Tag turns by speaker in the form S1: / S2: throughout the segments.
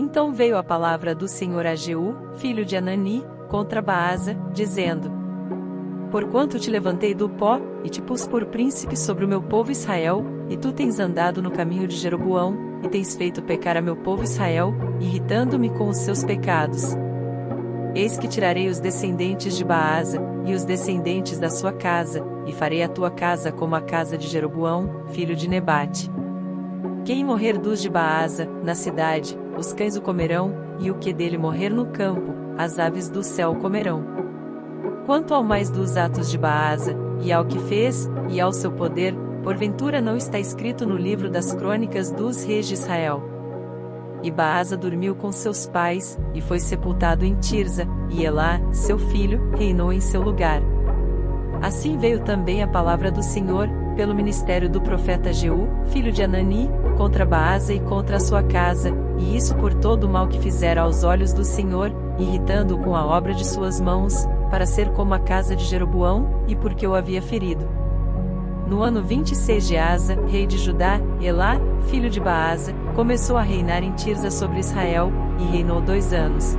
S1: Então veio a palavra do Senhor a Jeú, filho de Anani, contra Baasa, dizendo: Porquanto te levantei do pó, e te pus por príncipe sobre o meu povo Israel, e tu tens andado no caminho de Jeroboão, e tens feito pecar a meu povo Israel, irritando-me com os seus pecados. Eis que tirarei os descendentes de Baasa, e os descendentes da sua casa, e farei a tua casa como a casa de Jeroboão, filho de Nebate. Quem morrer dos de Baasa, na cidade, os cães o comerão, e o que dele morrer no campo, as aves do céu o comerão. Quanto ao mais dos atos de Baasa, e ao que fez, e ao seu poder, porventura não está escrito no livro das crônicas dos reis de Israel. E Baasa dormiu com seus pais, e foi sepultado em Tirza, e Elá, seu filho, reinou em seu lugar. Assim veio também a palavra do Senhor, pelo ministério do profeta Jeú, filho de Anani, contra Baasa e contra a sua casa, e isso por todo o mal que fizera aos olhos do Senhor, irritando-o com a obra de suas mãos, para ser como a casa de Jeroboão, e porque o havia ferido. No ano 26 de Asa, rei de Judá, Elá, filho de Baasa, começou a reinar em Tirza sobre Israel, e reinou 2 anos.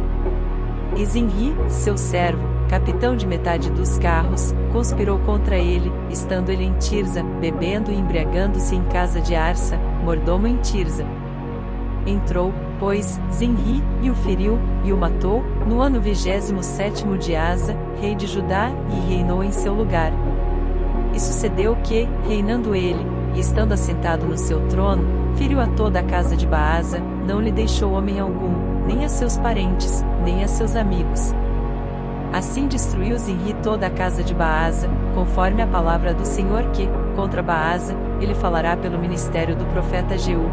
S1: E Zinri, seu servo, capitão de metade dos carros, conspirou contra ele, estando ele em Tirza, bebendo e embriagando-se em casa de Arsa, mordomo em Tirza. Entrou, pois, Zinri, e o feriu, e o matou, no ano 27º de Asa, rei de Judá, e reinou em seu lugar. E sucedeu que, reinando ele, e estando assentado no seu trono, feriu a toda a casa de Baasa, não lhe deixou homem algum, nem a seus parentes, nem a seus amigos. Assim destruiu Zinri toda a casa de Baasa, conforme a palavra do Senhor que, contra Baasa, ele falará pelo ministério do profeta Jeú.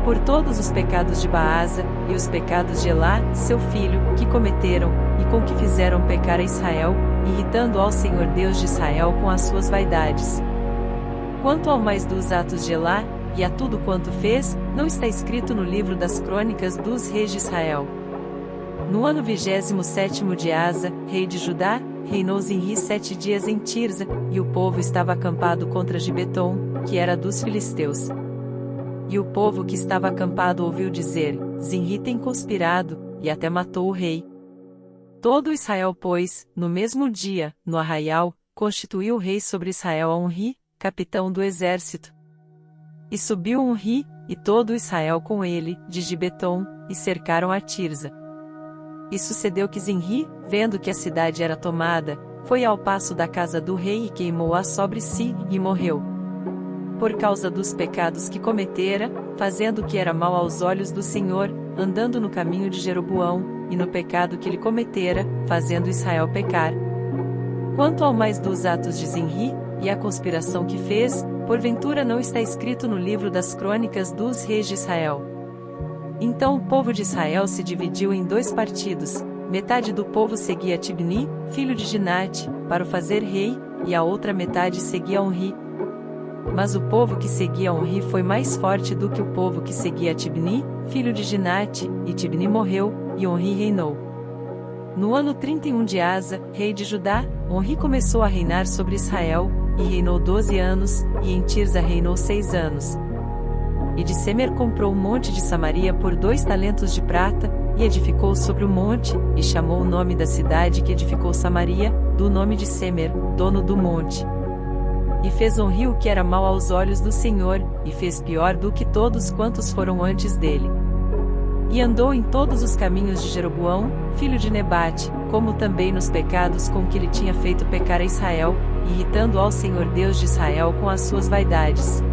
S1: Por todos os pecados de Baasa, e os pecados de Elá, seu filho, que cometeram, e com que fizeram pecar a Israel, irritando ao Senhor Deus de Israel com as suas vaidades. Quanto ao mais dos atos de Elá, e a tudo quanto fez, não está escrito no livro das crônicas dos reis de Israel. No ano 27º de Asa, rei de Judá, reinou Zinri 7 dias em Tirza, e o povo estava acampado contra Gibeton, que era dos filisteus. E o povo que estava acampado ouviu dizer: Zinri tem conspirado, e até matou o rei. Todo Israel, pois, no mesmo dia, no arraial, constituiu o rei sobre Israel a Onri, capitão do exército. E subiu Onri, e todo Israel com ele, de Gibeton, e cercaram a Tirza. E sucedeu que Zinri, vendo que a cidade era tomada, foi ao paço da casa do rei e queimou-a sobre si, e morreu. Por causa dos pecados que cometera, fazendo o que era mal aos olhos do Senhor, andando no caminho de Jeroboão, e no pecado que ele cometera, fazendo Israel pecar. Quanto ao mais dos atos de Zinri, e a conspiração que fez, porventura não está escrito no livro das crônicas dos reis de Israel. Então o povo de Israel se dividiu em 2 partidos, metade do povo seguia Tibni, filho de Ginate, para o fazer rei, e a outra metade seguia Onri. Mas o povo que seguia Onri foi mais forte do que o povo que seguia Tibni, filho de Ginate, e Tibni morreu, e Onri reinou. No ano 31 de Asa, rei de Judá, Onri começou a reinar sobre Israel, e reinou 12 anos, e em Tirza reinou 6 anos. E de Semer comprou o monte de Samaria por 2 talentos de prata, e edificou sobre o monte, e chamou o nome da cidade que edificou Samaria, do nome de Semer, dono do monte. E fez Onri o que era mal aos olhos do Senhor, e fez pior do que todos quantos foram antes dele. E andou em todos os caminhos de Jeroboão, filho de Nebate, como também nos pecados com que ele tinha feito pecar a Israel, irritando ao Senhor Deus de Israel com as suas vaidades.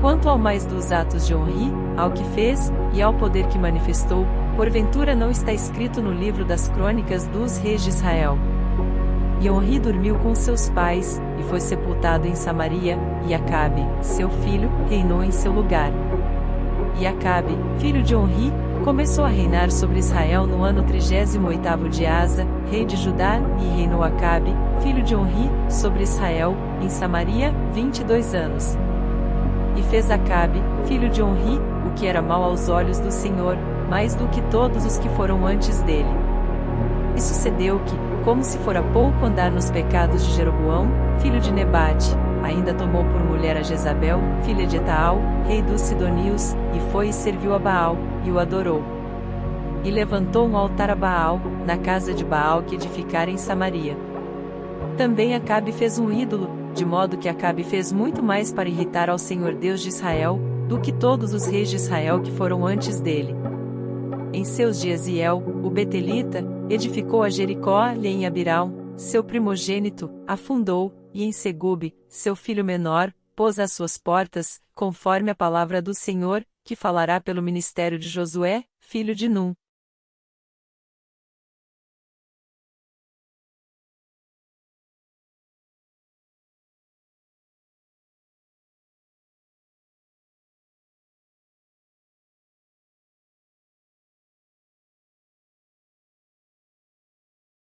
S1: Quanto ao mais dos atos de Onri, ao que fez, e ao poder que manifestou, porventura não está escrito no livro das crônicas dos reis de Israel. E Onri dormiu com seus pais, e foi sepultado em Samaria, e Acabe, seu filho, reinou em seu lugar. E Acabe, filho de Onri, começou a reinar sobre Israel no ano 38º de Asa, rei de Judá, e reinou Acabe, filho de Onri, sobre Israel, em Samaria, 22 anos. E fez Acabe, filho de Onri, o que era mal aos olhos do Senhor, mais do que todos os que foram antes dele. E sucedeu que, como se fora pouco andar nos pecados de Jeroboão, filho de Nebate, ainda tomou por mulher a Jezabel, filha de Etaal, rei dos Sidonios, e foi e serviu a Baal, e o adorou. E levantou um altar a Baal, na casa de Baal que edificara em Samaria. Também Acabe fez um ídolo, de modo que Acabe fez muito mais para irritar ao Senhor Deus de Israel, do que todos os reis de Israel que foram antes dele. Em seus dias Iel, o Betelita, edificou a Jericó e em Abirão, seu primogênito, afundou, e em Segube, seu filho menor, pôs as suas portas, conforme a palavra do Senhor, que falará pelo ministério de Josué, filho de Num.